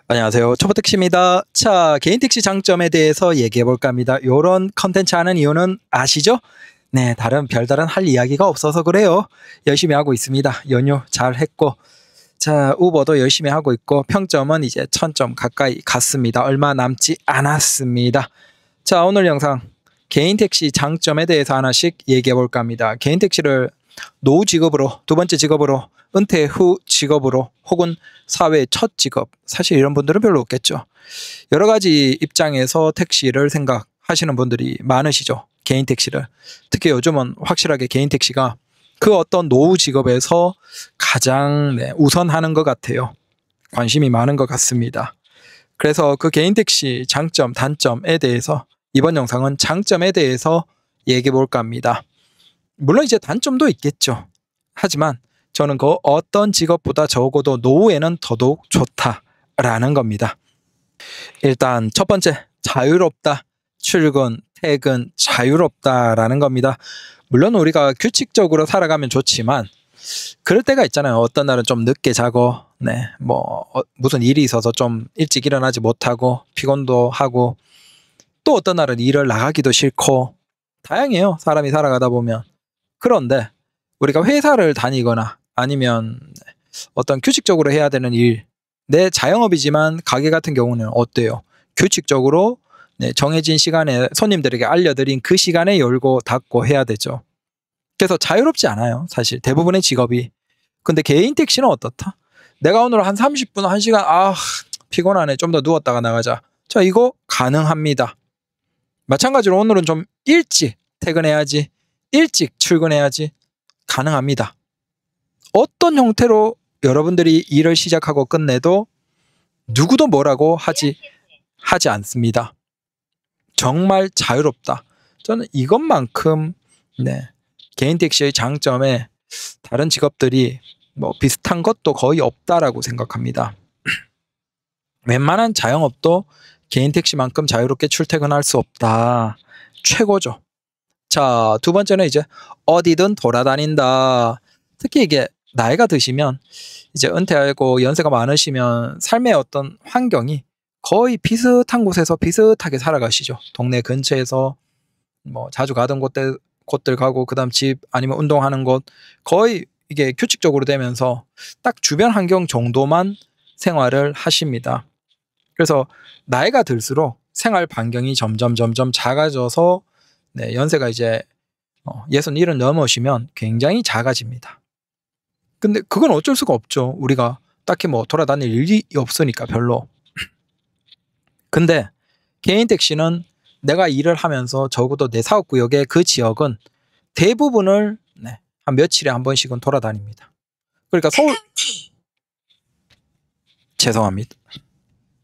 안녕하세요. 초보택시입니다. 자, 개인 택시 장점에 대해서 얘기해 볼까 합니다. 요런 컨텐츠 하는 이유는 아시죠? 네, 별다른 할 이야기가 없어서 그래요. 열심히 하고 있습니다. 연휴 잘 했고. 자, 우버도 열심히 하고 있고, 평점은 이제 1000점 가까이 갔습니다. 얼마 남지 않았습니다. 자, 오늘 영상 개인 택시 장점에 대해서 하나씩 얘기해 볼까 합니다. 개인 택시를 노후 직업으로, 두 번째 직업으로, 은퇴 후 직업으로, 혹은 사회 첫 직업, 사실 이런 분들은 별로 없겠죠. 여러 가지 입장에서 택시를 생각하시는 분들이 많으시죠. 개인 택시를. 특히 요즘은 확실하게 개인 택시가 그 어떤 노후 직업에서 가장 우선하는 것 같아요. 관심이 많은 것 같습니다. 그래서 그 개인 택시 장점, 단점에 대해서 이번 영상은 장점에 대해서 얘기해 볼까 합니다. 물론 이제 단점도 있겠죠. 하지만 저는 그 어떤 직업보다 적어도 노후에는 더더욱 좋다라는 겁니다. 일단 첫 번째, 자유롭다. 출근, 퇴근, 자유롭다라는 겁니다. 물론 우리가 규칙적으로 살아가면 좋지만 그럴 때가 있잖아요. 어떤 날은 좀 늦게 자고, 무슨 일이 있어서 좀 일찍 일어나지 못하고 피곤도 하고, 또 어떤 날은 일을 나가기도 싫고, 다양해요. 사람이 살아가다 보면. 그런데 우리가 회사를 다니거나 아니면 어떤 규칙적으로 해야 되는 일, 내 자영업이지만 가게 같은 경우는 어때요? 규칙적으로 정해진 시간에 손님들에게 알려드린 그 시간에 열고 닫고 해야 되죠. 그래서 자유롭지 않아요. 사실 대부분의 직업이. 근데 개인 택시는 어떻다? 내가 오늘 한 30분, 1시간 피곤하네. 좀 더 누웠다가 나가자. 자, 이거 가능합니다. 마찬가지로 오늘은 좀 일찍 퇴근해야지, 일찍 출근해야지, 가능합니다. 어떤 형태로 여러분들이 일을 시작하고 끝내도 누구도 뭐라고 하지 않습니다. 정말 자유롭다. 저는 이것만큼 개인 택시의 장점에 다른 직업들이 비슷한 것도 거의 없다라고 생각합니다. 웬만한 자영업도 개인 택시만큼 자유롭게 출퇴근할 수 없다. 최고죠. 자, 두 번째는 이제 어디든 돌아다닌다. 특히 이게 나이가 드시면, 이제 은퇴하고 연세가 많으시면 삶의 어떤 환경이 거의 비슷한 곳에서 비슷하게 살아가시죠. 동네 근처에서 자주 가던 곳들 가고, 그 다음 집 아니면 운동하는 곳, 거의 이게 규칙적으로 되면서 딱 주변 환경 정도만 생활을 하십니다. 그래서 나이가 들수록 생활 반경이 점점 작아져서 연세가 이제 60은 넘으시면 굉장히 작아집니다. 근데 그건 어쩔 수가 없죠. 우리가 딱히 돌아다닐 일이 없으니까 별로. 근데 개인 택시는 내가 일을 하면서 적어도 내 사업구역의 그 지역은 대부분을 한 며칠에 한 번씩은 돌아다닙니다. 그러니까 서울,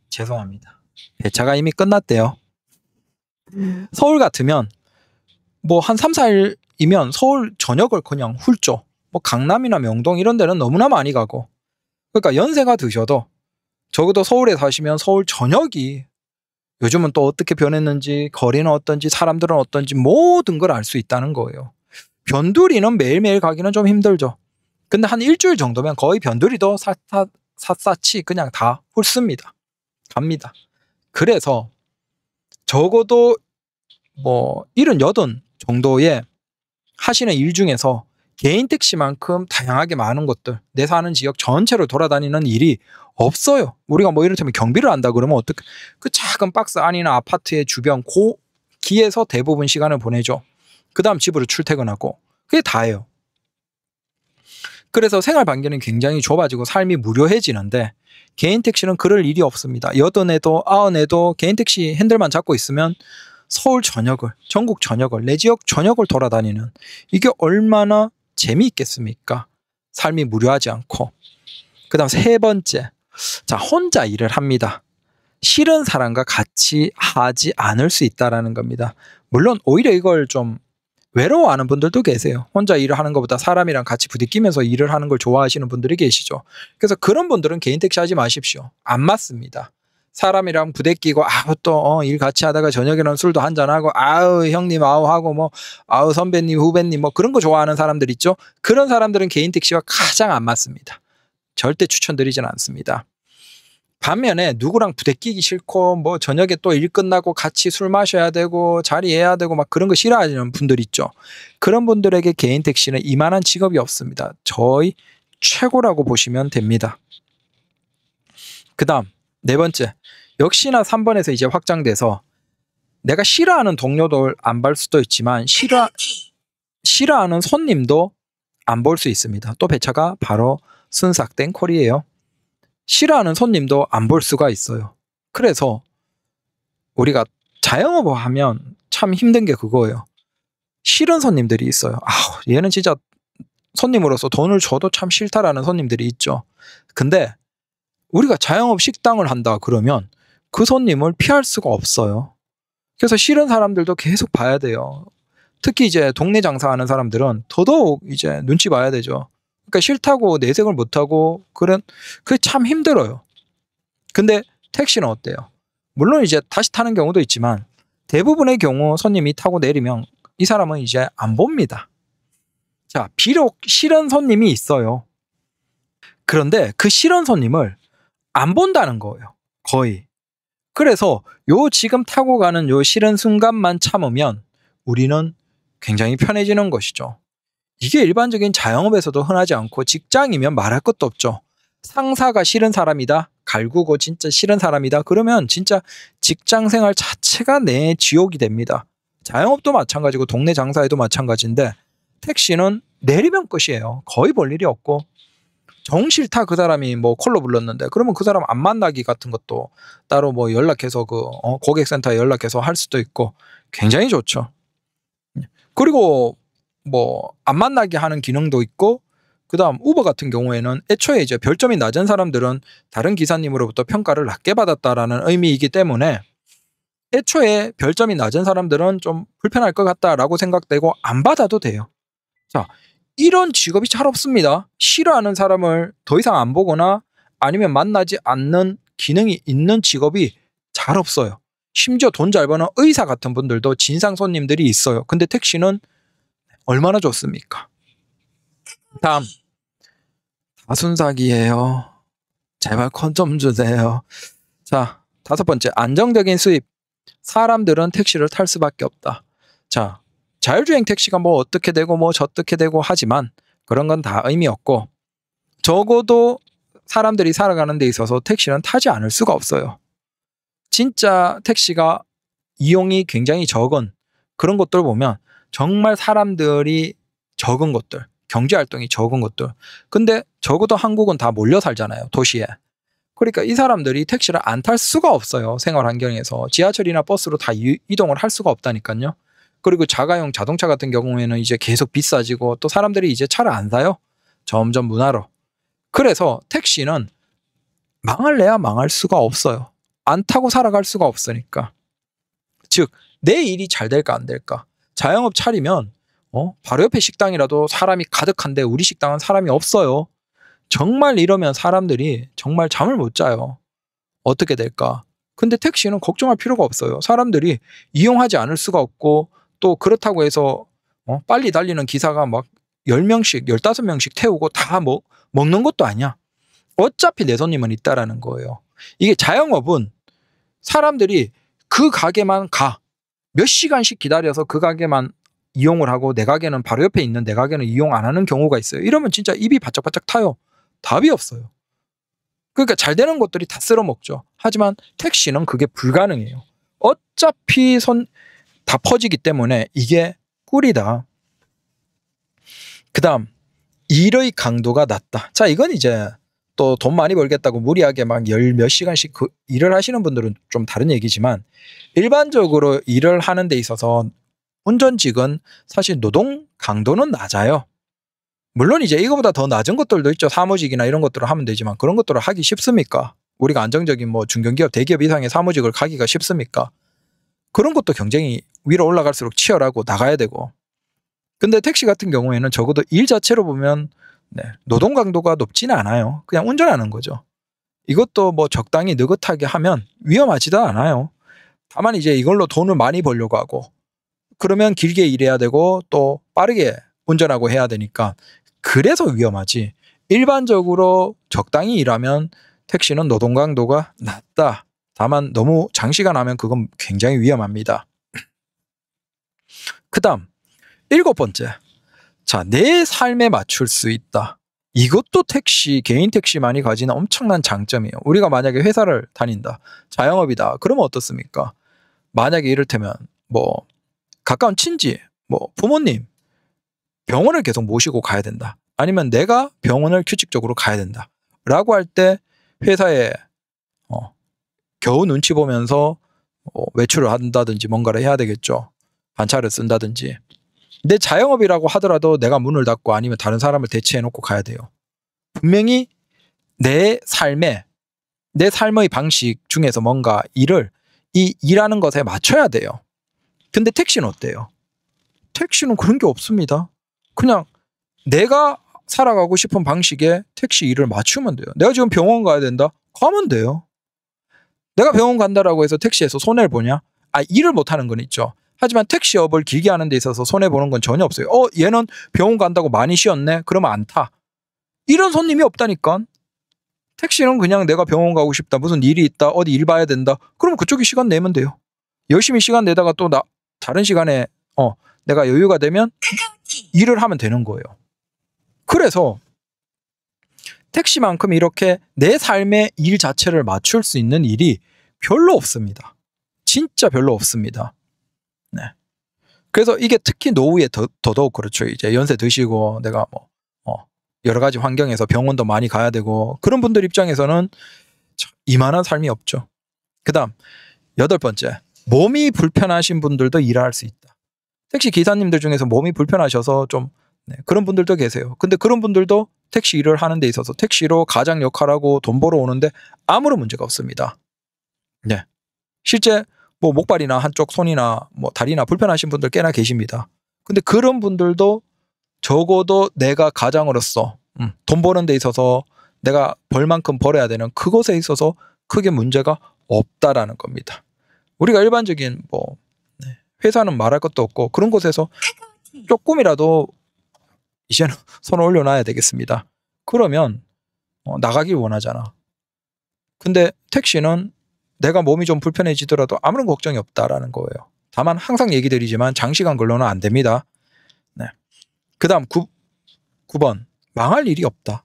죄송합니다. 배차가 이미 끝났대요. 서울 같으면 한 3, 4일이면 서울 전역을 그냥 훑죠. 강남이나 명동 이런 데는 너무나 많이 가고. 그러니까 연세가 드셔도 적어도 서울에 사시면 서울 전역이 요즘은 또 어떻게 변했는지, 거리는 어떤지, 사람들은 어떤지 모든 걸 알 수 있다는 거예요. 변두리는 매일매일 가기는 좀 힘들죠. 근데 한 일주일 정도면 거의 변두리도 샅샅이 그냥 다 훑습니다. 갑니다. 그래서 적어도 70 정도의 하시는 일 중에서 개인 택시만큼 다양하게 많은 곳들, 내 사는 지역 전체를 돌아다니는 일이 없어요. 우리가 이를테면 경비를 한다 그러면 어떻게 그 작은 박스 안이나 아파트의 주변 고기에서 대부분 시간을 보내죠. 그 다음 집으로 출퇴근하고, 그게 다예요. 그래서 생활 반경이 굉장히 좁아지고 삶이 무료해지는데, 개인 택시는 그럴 일이 없습니다. 80에도 90에도 개인 택시 핸들만 잡고 있으면 서울 전역을, 전국 전역을, 내 지역 전역을 돌아다니는, 이게 얼마나 재미있겠습니까? 삶이 무료하지 않고. 그 다음 세 번째, 자, 혼자 일을 합니다. 싫은 사람과 같이 하지 않을 수 있다는 겁니다. 물론 오히려 이걸 좀 외로워하는 분들도 계세요. 혼자 일을 하는 것보다 사람이랑 같이 부딪히면서 일을 하는 걸 좋아하시는 분들이 계시죠. 그래서 그런 분들은 개인 택시 하지 마십시오. 안 맞습니다. 사람이랑 부대끼고 또 일 같이 하다가 저녁에는 술도 한잔하고 형님 하고 선배님 후배님 그런 거 좋아하는 사람들 있죠. 그런 사람들은 개인 택시와 가장 안 맞습니다. 절대 추천드리진 않습니다. 반면에 누구랑 부대끼기 싫고 뭐 저녁에 또 일 끝나고 같이 술 마셔야 되고 자리해야 되고 막 그런 거 싫어하시는 분들 있죠. 그런 분들에게 개인 택시는 이만한 직업이 없습니다. 저희 최고라고 보시면 됩니다. 그 다음 네 번째, 역시나 3번에서 이제 확장돼서 내가 싫어하는 동료도 안 볼 수도 있지만 싫어하는 손님도 안 볼 수 있습니다. 또 배차가 바로 순삭된 콜이에요. 싫어하는 손님도 안 볼 수가 있어요. 그래서 우리가 자영업을 하면 참 힘든 게 그거예요. 싫은 손님들이 있어요. 얘는 진짜 손님으로서 돈을 줘도 참 싫다라는 손님들이 있죠. 근데 우리가 자영업 식당을 한다 그러면 그 손님을 피할 수가 없어요. 그래서 싫은 사람들도 계속 봐야 돼요. 특히 이제 동네 장사하는 사람들은 더더욱 이제 눈치 봐야 되죠. 그러니까 싫다고 내색을 못하고 그게 참 힘들어요. 근데 택시는 어때요? 물론 이제 다시 타는 경우도 있지만 대부분의 경우 손님이 타고 내리면 이 사람은 이제 안 봅니다. 자, 비록 싫은 손님이 있어요. 그런데 그 싫은 손님을 안 본다는 거예요. 거의. 그래서 요 지금 타고 가는 요 싫은 순간만 참으면 우리는 굉장히 편해지는 것이죠. 이게 일반적인 자영업에서도 흔하지 않고 직장이면 말할 것도 없죠. 상사가 싫은 사람이다. 갈구고 진짜 싫은 사람이다. 그러면 진짜 직장 생활 자체가 내 지옥이 됩니다. 자영업도 마찬가지고 동네 장사에도 마찬가지인데 택시는 내리면 끝이에요. 거의 볼 일이 없고 정 싫다 그 사람이 뭐 콜로 불렀는데 그러면 그 사람 안 만나기 같은 것도 따로 뭐 연락해서 고객센터에 연락해서 할 수도 있고 굉장히 좋죠. 그리고 뭐 안 만나게 하는 기능도 있고 그다음 우버 같은 경우에는 애초에 이제 별점이 낮은 사람들은 다른 기사님으로부터 평가를 낮게 받았다라는 의미이기 때문에 애초에 별점이 낮은 사람들은 좀 불편할 것 같다라고 생각되고 안 받아도 돼요. 자, 이런 직업이 잘 없습니다. 싫어하는 사람을 더 이상 안 보거나 아니면 만나지 않는 기능이 있는 직업이 잘 없어요. 심지어 돈 잘 버는 의사 같은 분들도 진상 손님들이 있어요. 근데 택시는 얼마나 좋습니까? 다음, 다순삭이에요. 제발 콘 좀 주세요. 자, 5번째, 안정적인 수입. 사람들은 택시를 탈 수밖에 없다. 자, 자율주행 택시가 뭐 어떻게 되고 뭐 저떻게 되고 하지만 그런 건 다 의미 없고 적어도 사람들이 살아가는 데 있어서 택시는 타지 않을 수가 없어요. 진짜 택시가 이용이 굉장히 적은 그런 것들 보면 정말 사람들이 적은 것들, 경제활동이 적은 것들. 근데 적어도 한국은 다 몰려 살잖아요, 도시에. 그러니까 이 사람들이 택시를 안 탈 수가 없어요. 생활 환경에서. 지하철이나 버스로 다 이동을 할 수가 없다니까요. 그리고 자가용 자동차 같은 경우에는 이제 계속 비싸지고 또 사람들이 이제 차를 안 사요. 점점 문화로. 그래서 택시는 망할래야 망할 수가 없어요. 안 타고 살아갈 수가 없으니까. 즉, 내 일이 잘 될까 안 될까. 자영업 차리면 바로 옆에 식당이라도 사람이 가득한데 우리 식당은 사람이 없어요. 정말 이러면 사람들이 정말 잠을 못 자요. 어떻게 될까? 근데 택시는 걱정할 필요가 없어요. 사람들이 이용하지 않을 수가 없고 또 그렇다고 해서 빨리 달리는 기사가 막 10명씩 15명씩 태우고 다 먹는 것도 아니야. 어차피 내 손님은 있다라는 거예요. 이게 자영업은 사람들이 그 가게만 가. 몇 시간씩 기다려서 그 가게만 이용을 하고 내 가게는 바로 옆에 있는 내 가게는 이용 안 하는 경우가 있어요. 이러면 진짜 입이 바짝바짝 타요. 답이 없어요. 그러니까 잘 되는 것들이 다 쓸어먹죠. 하지만 택시는 그게 불가능해요. 어차피 다 퍼지기 때문에 이게 꿀이다. 그 다음, 일의 강도가 낮다. 자, 이건 이제 또 돈 많이 벌겠다고 무리하게 막 몇 시간씩 일을 하시는 분들은 좀 다른 얘기지만 일반적으로 일을 하는 데 있어서 운전직은 사실 노동 강도는 낮아요. 물론 이제 이거보다 더 낮은 것들도 있죠. 사무직이나 이런 것들을 하면 되지만 그런 것들을 하기 쉽습니까? 우리가 안정적인 뭐 중견기업, 대기업 이상의 사무직을 가기가 쉽습니까? 그런 것도 경쟁이 위로 올라갈수록 치열하고 나가야 되고. 근데 택시 같은 경우에는 적어도 일 자체로 보면 노동 강도가 높지는 않아요. 그냥 운전하는 거죠. 이것도 뭐 적당히 느긋하게 하면 위험하지도 않아요. 다만 이제 이걸로 돈을 많이 벌려고 하고 그러면 길게 일해야 되고 또 빠르게 운전하고 해야 되니까 그래서 위험하지. 일반적으로 적당히 일하면 택시는 노동 강도가 낮다. 다만 너무 장시간 하면 그건 굉장히 위험합니다. 그 다음 7번째. 자, 내 삶에 맞출 수 있다. 이것도 개인 택시만이 가지는 엄청난 장점이에요. 우리가 만약에 회사를 다닌다. 자영업이다. 그러면 어떻습니까? 만약에 이를테면 뭐 가까운 친지, 뭐 부모님 병원을 계속 모시고 가야 된다. 아니면 내가 병원을 규칙적으로 가야 된다. 라고 할 때 회사에 겨우 눈치 보면서 외출을 한다든지 뭔가를 해야 되겠죠. 반차를 쓴다든지. 내 자영업이라고 하더라도 내가 문을 닫고 아니면 다른 사람을 대체해 놓고 가야 돼요. 분명히 내 삶의 방식 중에서 뭔가 이 일하는 것에 맞춰야 돼요. 근데 택시는 어때요? 택시는 그런 게 없습니다. 그냥 내가 살아가고 싶은 방식에 택시 일을 맞추면 돼요. 내가 지금 병원 가야 된다? 가면 돼요. 내가 병원 간다라고 해서 택시에서 손해를 보냐? 일을 못하는 건 있죠. 하지만 택시업을 길게 하는 데 있어서 손해보는 건 전혀 없어요. 얘는 병원 간다고 많이 쉬었네? 그러면 안 타. 이런 손님이 없다니까. 택시는 그냥 내가 병원 가고 싶다. 무슨 일이 있다. 어디 일 봐야 된다. 그러면 그쪽이 시간 내면 돼요. 열심히 시간 내다가 또 다른 시간에 내가 여유가 되면 일을 하면 되는 거예요. 그래서 택시만큼 이렇게 내 삶의 일 자체를 맞출 수 있는 일이 별로 없습니다. 진짜 별로 없습니다. 네. 그래서 이게 특히 노후에 더더욱 그렇죠. 이제 연세 드시고 내가 여러 가지 환경에서 병원도 많이 가야 되고 그런 분들 입장에서는 이만한 삶이 없죠. 그 다음 8번째. 몸이 불편하신 분들도 일할 수 있다. 택시 기사님들 중에서 몸이 불편하셔서 좀 그런 분들도 계세요. 근데 그런 분들도 택시 일을 하는 데 있어서 택시로 가장 역할하고 돈 벌어 오는데 아무런 문제가 없습니다. 네. 실제 목발이나 한쪽 손이나 다리나 불편하신 분들 꽤나 계십니다. 근데 그런 분들도 적어도 내가 가장으로서 돈 버는 데 있어서 내가 벌 만큼 벌어야 되는 그것에 있어서 크게 문제가 없다라는 겁니다. 우리가 일반적인 회사는 말할 것도 없고 그런 곳에서 조금이라도 이제는 손을 올려놔야 되겠습니다. 그러면 나가길 원하잖아. 근데 택시는 내가 몸이 좀 불편해지더라도 아무런 걱정이 없다라는 거예요. 다만 항상 얘기 드리지만 장시간 근로는 안 됩니다. 네. 그 다음 9번. 망할 일이 없다.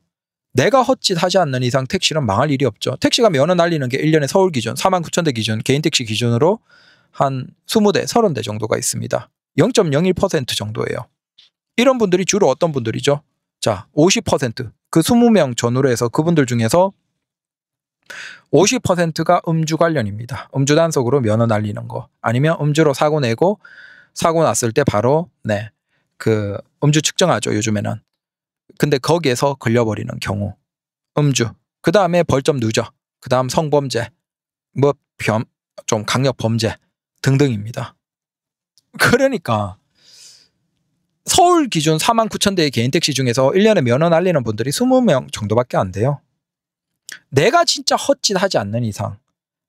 내가 헛짓하지 않는 이상 택시는 망할 일이 없죠. 택시가 면허 날리는 게 1년에 서울 기준 49,000대 기준 개인 택시 기준으로 한 20대 30대 정도가 있습니다. 0.01% 정도예요. 이런 분들이 주로 어떤 분들이죠? 자, 50%. 그 20명 전후로 해서 그분들 중에서 50%가 음주 관련입니다. 음주 단속으로 면허 날리는 거. 아니면 음주로 사고 내고 사고 났을 때 바로 그 음주 측정하죠, 요즘에는. 근데 거기에서 걸려버리는 경우. 음주. 그 다음에 벌점 누적. 그 다음 성범죄. 좀 강력 범죄 등등입니다. 그러니까 서울 기준 49,000대의 개인 택시 중에서 1년에 면허 날리는 분들이 20명 정도밖에 안 돼요. 내가 진짜 헛짓하지 않는 이상,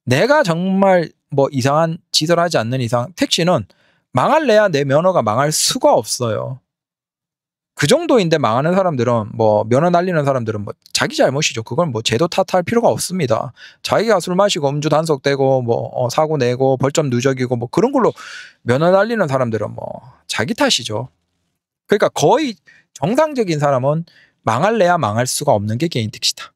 내가 정말 이상한 짓을 하지 않는 이상 택시는 망할래야 내 면허가 망할 수가 없어요. 그 정도인데 망하는 사람들은 면허 날리는 사람들은 자기 잘못이죠. 그걸 제도 탓할 필요가 없습니다. 자기가 술 마시고 음주 단속되고 사고 내고 벌점 누적이고 그런 걸로 면허 날리는 사람들은 자기 탓이죠. 그러니까 거의 정상적인 사람은 망할래야 망할 수가 없는 게 개인 택시다.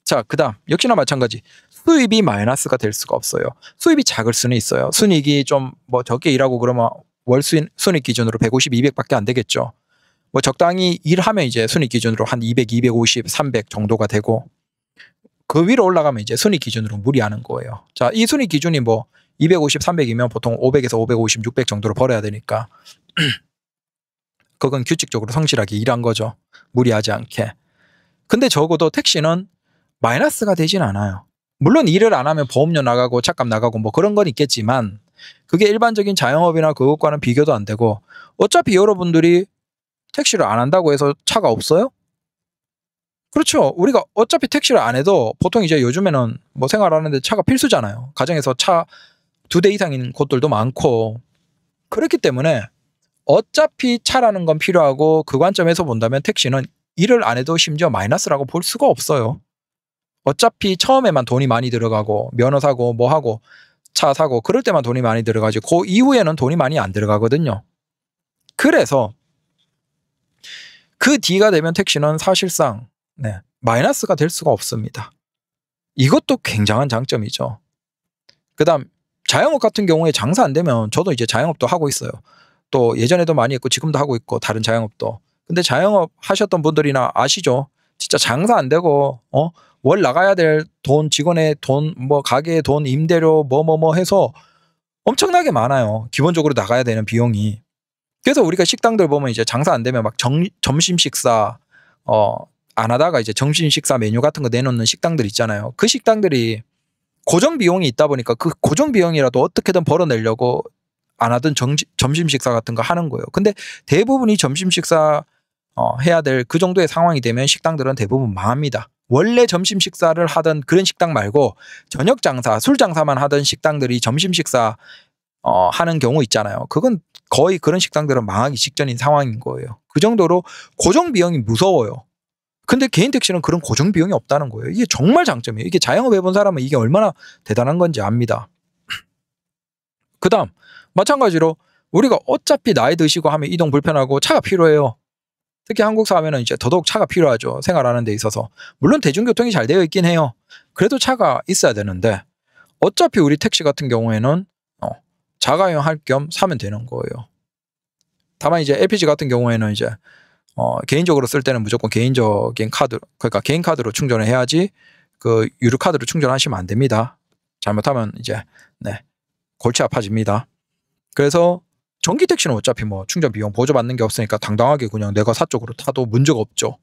자, 그다음 역시나 마찬가지. 수입이 마이너스가 될 수가 없어요. 수입이 작을 수는 있어요. 순이익이 좀 적게 일하고 그러면 월 순이익 기준으로 150, 200밖에 안 되겠죠. 적당히 일하면 이제 순이익 기준으로 한 200, 250, 300 정도가 되고 그 위로 올라가면 이제 순이익 기준으로 무리하는 거예요. 자, 이 순이익 기준이 250, 300이면 보통 500에서 550, 600 정도로 벌어야 되니까 그건 규칙적으로 성실하게 일한 거죠. 무리하지 않게. 근데 적어도 택시는 마이너스가 되진 않아요. 물론 일을 안 하면 보험료 나가고 차값 나가고 그런 건 있겠지만 그게 일반적인 자영업이나 그것과는 비교도 안 되고 어차피 여러분들이 택시를 안 한다고 해서 차가 없어요? 그렇죠. 우리가 어차피 택시를 안 해도 보통 이제 요즘에는 생활하는데 차가 필수잖아요. 가정에서 차 2대 이상인 곳들도 많고 그렇기 때문에 어차피 차라는 건 필요하고 그 관점에서 본다면 택시는 일을 안 해도 심지어 마이너스라고 볼 수가 없어요. 어차피 처음에만 돈이 많이 들어가고 면허 사고 뭐 하고 차 사고 그럴 때만 돈이 많이 들어가지 그 이후에는 돈이 많이 안 들어가거든요. 그래서 그 뒤가 되면 택시는 사실상 마이너스가 될 수가 없습니다. 이것도 굉장한 장점이죠. 그 다음 자영업 같은 경우에 장사 안 되면 저도 이제 자영업도 하고 있어요. 또 예전에도 많이 했고 지금도 하고 있고 다른 자영업도. 근데 자영업 하셨던 분들이나 아시죠? 진짜 장사 안 되고 월 나가야 될 돈, 직원의 돈, 뭐 가게의 돈, 임대료 뭐 해서 엄청나게 많아요. 기본적으로 나가야 되는 비용이. 그래서 우리가 식당들 보면 이제 장사 안 되면 막 점심 식사 안 하다가 이제 점심 식사 메뉴 같은 거 내놓는 식당들 있잖아요. 그 식당들이 고정 비용이 있다 보니까 그 고정 비용이라도 어떻게든 벌어내려고 안 하던 점심 식사 같은 거 하는 거예요. 근데 대부분이 점심 식사 해야 될 그 정도의 상황이 되면 식당들은 대부분 망합니다. 원래 점심 식사를 하던 그런 식당 말고 저녁 장사, 술 장사만 하던 식당들이 점심 식사 하는 경우 있잖아요. 그건 거의 그런 식당들은 망하기 직전인 상황인 거예요. 그 정도로 고정 비용이 무서워요. 근데 개인 택시는 그런 고정 비용이 없다는 거예요. 이게 정말 장점이에요. 이게 자영업 해본 사람은 이게 얼마나 대단한 건지 압니다. 그 다음 마찬가지로 우리가 어차피 나이 드시고 하면 이동 불편하고 차가 필요해요. 특히 한국 사회는 이제 더더욱 차가 필요하죠. 생활하는 데 있어서. 물론 대중교통이 잘 되어 있긴 해요. 그래도 차가 있어야 되는데 어차피 우리 택시 같은 경우에는 자가용 할 겸 사면 되는 거예요. 다만 이제 LPG 같은 경우에는 이제 개인적으로 쓸 때는 무조건 개인적인 카드, 그러니까 개인 카드로 충전을 해야지 그 유료 카드로 충전하시면 안 됩니다. 잘못하면 이제 골치 아파집니다. 그래서 전기 택시는 어차피 뭐 충전 비용 보조받는 게 없으니까 당당하게 그냥 내가 사 쪽으로 타도 문제가 없죠.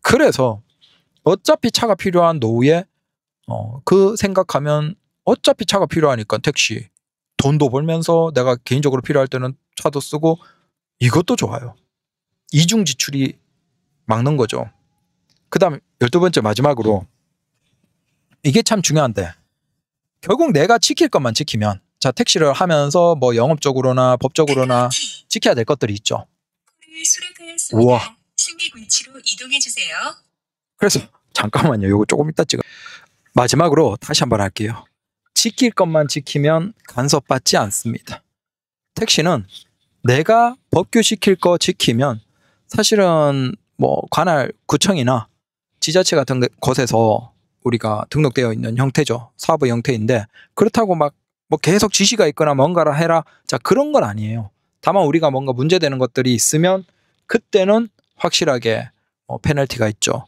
그래서 어차피 차가 필요한 노후에 그 생각하면 어차피 차가 필요하니까 택시 돈도 벌면서 내가 개인적으로 필요할 때는 차도 쓰고 이것도 좋아요. 이중 지출이 막는 거죠. 그 다음 12번째 마지막으로 이게 참 중요한데 결국 내가 지킬 것만 지키면 자 택시를 하면서 뭐 영업적으로나 법적으로나 지켜야 될 것들이 있죠. 우와. 승객 위치로 이동해 주세요. 그래서 잠깐만요. 요거 조금 이따 찍어. 마지막으로 다시 한번 할게요. 지킬 것만 지키면 간섭받지 않습니다. 택시는 내가 법규 지킬 거 지키면 사실은 뭐 관할 구청이나 지자체 같은 곳에서 우리가 등록되어 있는 형태죠. 사업의 형태인데 그렇다고 막 뭐 계속 지시가 있거나 뭔가를 해라. 자 그런 건 아니에요. 다만 우리가 뭔가 문제되는 것들이 있으면 그때는 확실하게 페널티가 있죠.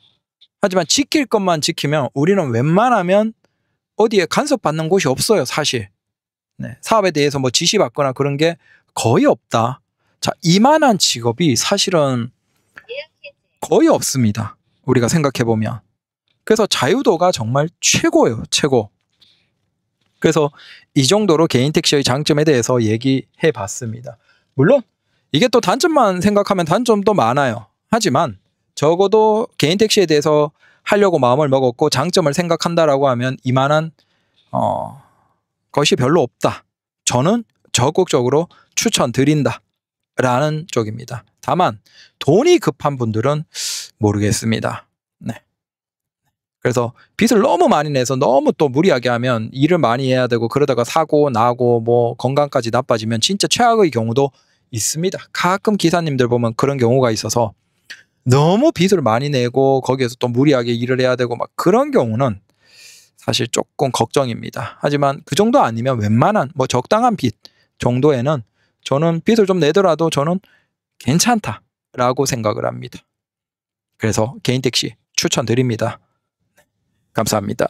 하지만 지킬 것만 지키면 우리는 웬만하면 어디에 간섭받는 곳이 없어요. 사실. 사업에 대해서 뭐 지시받거나 그런 게 거의 없다. 자 이만한 직업이 사실은 거의 없습니다. 우리가 생각해보면. 그래서 자유도가 정말 최고예요. 최고. 그래서 이 정도로 개인 택시의 장점에 대해서 얘기해 봤습니다. 물론 이게 또 단점만 생각하면 단점도 많아요. 하지만 적어도 개인 택시에 대해서 하려고 마음을 먹었고 장점을 생각한다라고 하면 이만한 것이 별로 없다. 저는 적극적으로 추천드린다 라는 쪽입니다. 다만 돈이 급한 분들은 모르겠습니다. 그래서 빚을 너무 많이 내서 너무 또 무리하게 하면 일을 많이 해야 되고 그러다가 사고 나고 뭐 건강까지 나빠지면 진짜 최악의 경우도 있습니다. 가끔 기사님들 보면 그런 경우가 있어서 너무 빚을 많이 내고 거기에서 또 무리하게 일을 해야 되고 막 그런 경우는 사실 조금 걱정입니다. 하지만 그 정도 아니면 웬만한 뭐 적당한 빚 정도에는 저는 빚을 좀 내더라도 저는 괜찮다라고 생각을 합니다. 그래서 개인 택시 추천드립니다. 감사합니다.